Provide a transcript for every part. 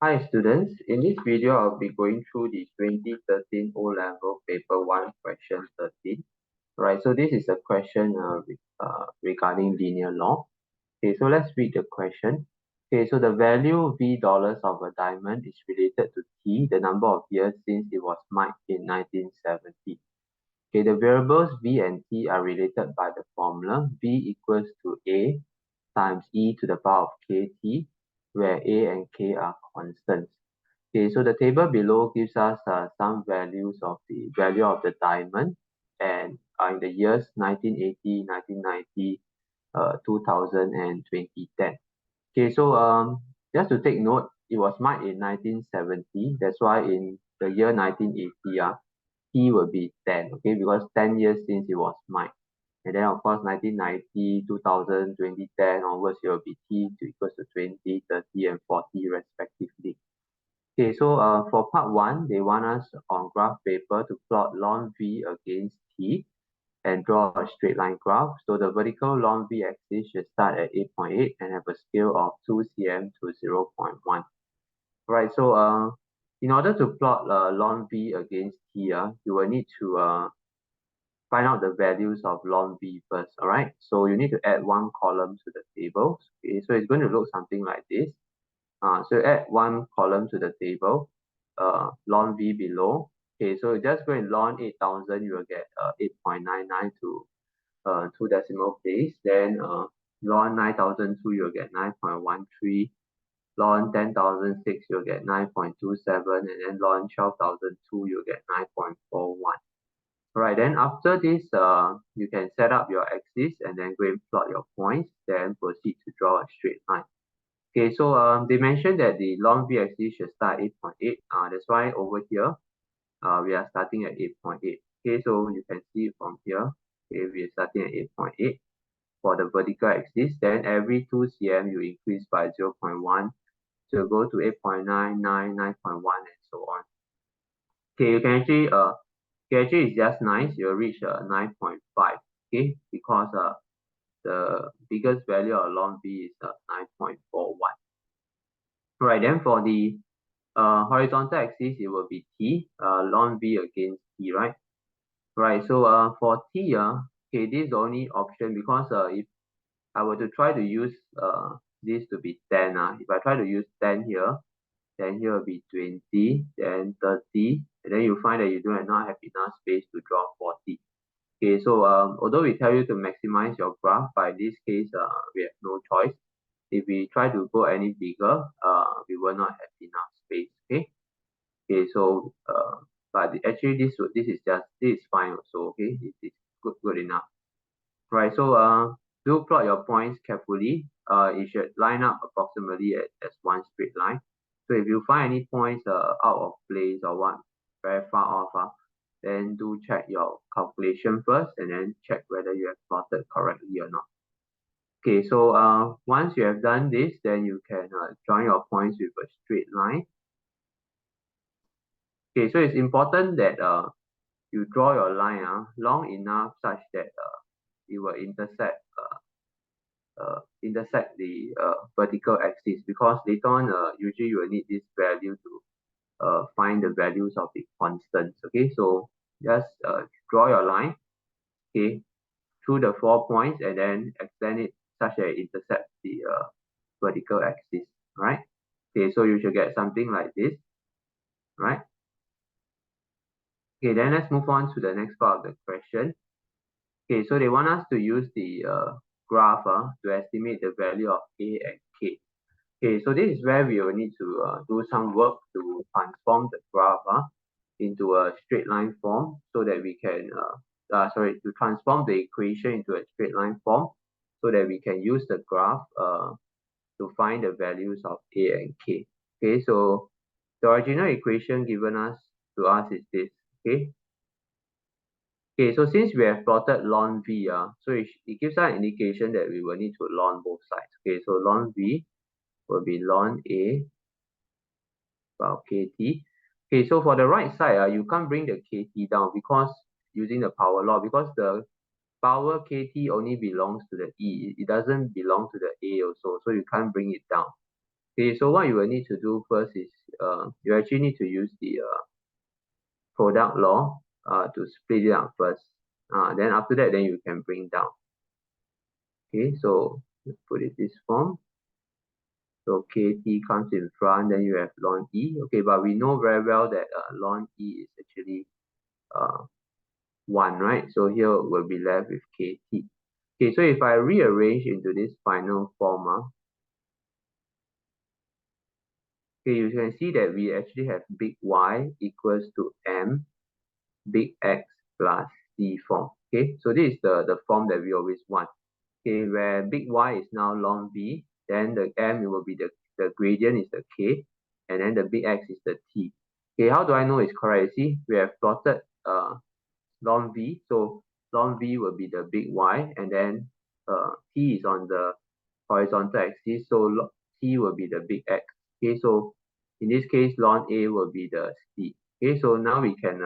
Hi students, in this video I'll be going through the 2013 O-Level Paper 1 question 13. Right, so this is a question regarding linear law. Okay, so let's read the question. Okay, so the value V dollars of a diamond is related to T, the number of years since it was mined in 1970. Okay, the variables V and T are related by the formula V equals to A times e to the power of kt, where A and K are constants. Okay, so the table below gives us some values of the value of the diamond and in the years 1980, 1990, 2000 and 2010. Okay, so just to take note, it was mined in 1970. That's why in the year 1980, T will be 10, okay, because 10 years since it was mined. And then of course 1990, 2000, 2010 onwards, it will be T equals to 20, 30 and 40 respectively. Okay, so for part 1, they want us on graph paper to plot ln V against T and draw a straight line graph. So the vertical ln V axis should start at 8.8 and have a scale of 2 cm to 0.1. Right, so in order to plot ln V against T, you will need to find out the values of ln V first. All right, so you need to add one column to the table. Okay, so it's going to look something like this. So add one column to the table, ln V below. Okay, so just go and ln 8,000, you will get 8.99 to 2 decimal place. Then ln 9,002, you'll get 9.13. Ln 10,006, you'll get 9.27. And then ln 12,002, you'll get 9.41. Right, then after this, you can set up your axis and then go and plot your points, then proceed to draw a straight line. Okay, so they mentioned that the ln V axis should start 8.8. That's why over here, we are starting at 8.8. Okay, so you can see from here, okay, we are starting at 8.8 for the vertical axis. Then every 2 cm, you increase by 0.1. So go to 8.9, 9, 9.1, and so on. Okay, you can actually, it's just nice, you'll reach 9.5. Okay, because the biggest value of ln V is 9.41. Right, then for the horizontal axis, it will be T, ln V against T, right? Right, so for T, okay, this is the only option because if I were to try to use this to be 10, if I try to use 10 here, then here will be 20, then 30, and then you find that you do not have enough space to draw 40. Okay, so although we tell you to maximize your graph, by this case, we have no choice. If we try to go any bigger, we will not have enough space. Okay. Okay. So, but actually, this is fine also. Okay, this is good enough. Right. So, do plot your points carefully. It should line up approximately as one straight line. So, if you find any points out of place or what very far off, then do check your calculation first and then check whether you have plotted correctly or not. Okay, so once you have done this, then you can join your points with a straight line. Okay, so it's important that you draw your line long enough such that it will intersect the vertical axis, because later on usually you will need this value to find the values of the constants. Okay, so just draw your line, okay, through the 4 points and then extend it such that it intersects the vertical axis, right? Okay, so you should get something like this, right? Okay, then let's move on to the next part of the question. Okay, so they want us to use the graph to estimate the value of A and K. Okay, so this is where we will need to do some work to transform the graph into a straight line form so that we can, to transform the equation into a straight line form so that we can use the graph to find the values of A and K. Okay, so the original equation given to us is this. Okay. Okay, so since we have plotted ln V, so it gives us an indication that we will need to ln both sides. Okay, so ln V will be ln A about KT. Okay, so for the right side, you can't bring the KT down because using the power law, because the power KT only belongs to the E. It doesn't belong to the A also, so you can't bring it down. Okay, so what you will need to do first is you actually need to use the product law to split it up first. Then after that, then you can bring down. Okay, so let's put it this form. So kt comes in front, then you have ln e. Okay, but we know very well that ln e is actually 1, right? So here we'll be left with kt. Okay, so if I rearrange into this final form, okay, you can see that we actually have big Y equals to M big X plus C form. Okay, so this is the form that we always want. Okay, where big Y is now ln V, then the M will be the gradient is the K, and then the big X is the T. Okay, how do I know it's correct? You see, we have plotted ln V, so ln V will be the big Y, and then T is on the horizontal axis, so T will be the big X. Okay, so in this case, ln A will be the C. Okay, so now we can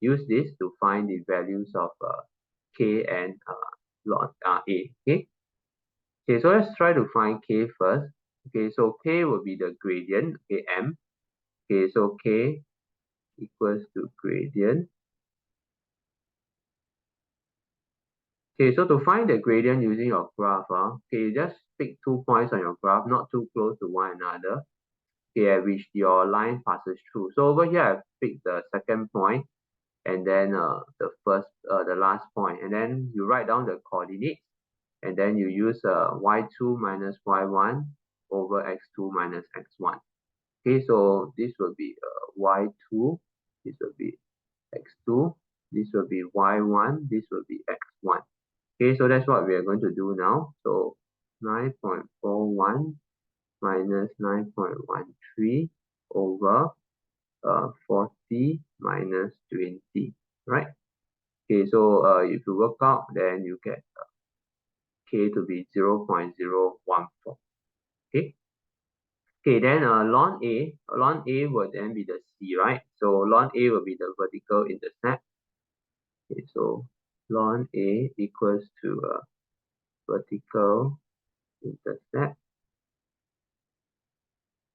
use this to find the values of K and ln A. Okay. Okay, so let's try to find K first. Okay, so K will be the gradient, okay, M. Okay, so K equals to gradient. Okay, so to find the gradient using your graph, okay, just pick 2 points on your graph, not too close to one another, okay, at which your line passes through. So over here, I've picked the second point, and then the last point, and then you write down the coordinates, and then you use y2 minus y1 over x2 minus x1. Okay, so this will be y2, this will be x2, this will be y1, this will be x1. Okay, so that's what we are going to do now. So 9.41 minus 9.13 over 40 minus 20, right? Okay, so if you work out, then you get K to be 0.014. Okay. Okay, then ln A will then be the C, right? So ln A will be the vertical intercept. Okay, so ln A equals to vertical intercept.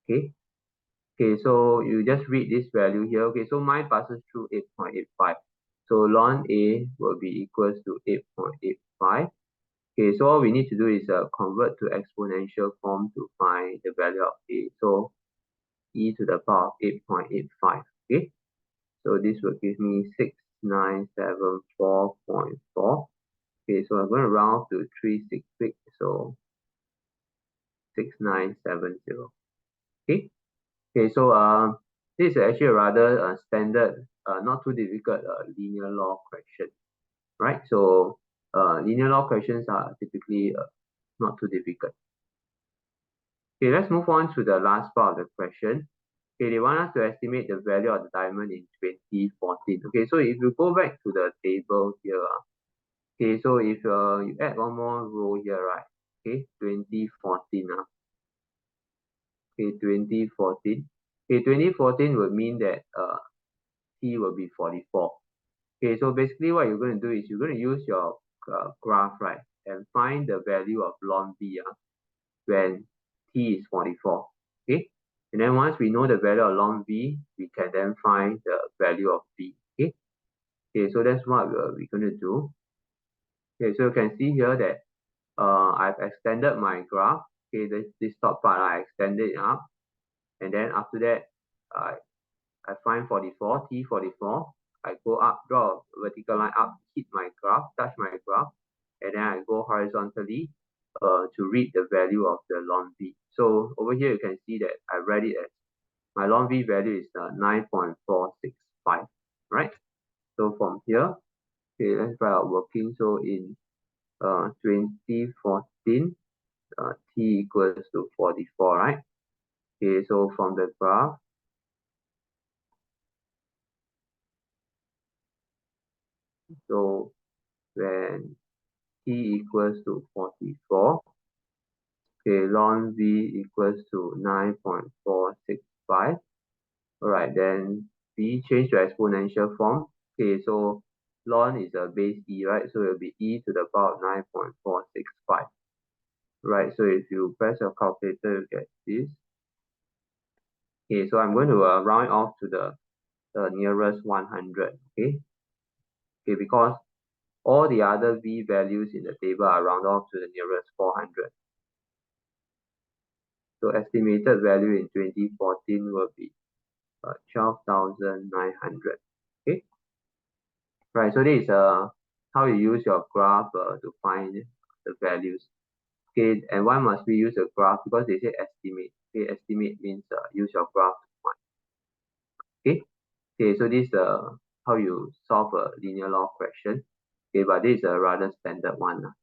Okay. Okay, so you just read this value here. Okay, so mine passes through 8.85. So ln A will be equals to 8.85. Okay, so all we need to do is convert to exponential form to find the value of A. So e to the power of 8.85. Okay, so this will give me 6974.4. Okay, so I'm going to round to 366. So 6970. Okay. Okay, so this is actually a rather standard, not too difficult linear law question, right? So linear law questions are typically not too difficult. Okay, let's move on to the last part of the question. Okay, they want us to estimate the value of the diamond in 2014. Okay, so if you go back to the table here, okay, so if you add one more row here, right? Okay, 2014. Okay, 2014. Okay, 2014 would mean that T will be 44. Okay, so basically what you're going to do is you're going to use your graph, right, and find the value of ln V when T is 44. Okay, and then once we know the value of ln V, we can then find the value of V. Okay, okay, so that's what we're going to do. Okay, so you can see here that I've extended my graph. Okay, this top part I extended it up, and then after that I find 44, T44. I go up, draw a vertical line up, hit my graph, touch my graph, and then I go horizontally to read the value of the ln V. So over here you can see that I read it as my ln V value is 9.465, right? So from here, okay, let's try out working. So in 2014, T equals to 44, right? Okay, so from the graph, so when T equals to 44, okay, ln V equals to 9.465. Alright, then V change to exponential form. Okay, so ln is a base E, right? So it will be E to the power of 9.465. Right, so if you press your calculator, you get this. Okay, so I'm going to round it off to the nearest 100. Okay, because all the other v values in the table are rounded off to the nearest 400. So estimated value in 2014 will be 12,900. Okay, right. So this is how you use your graph to find the values. Okay, and why must we use a graph? Because they say estimate. Okay, estimate means use your graph to find. Okay, okay. So this is how you solve a linear log question. Okay, but this is a rather standard one.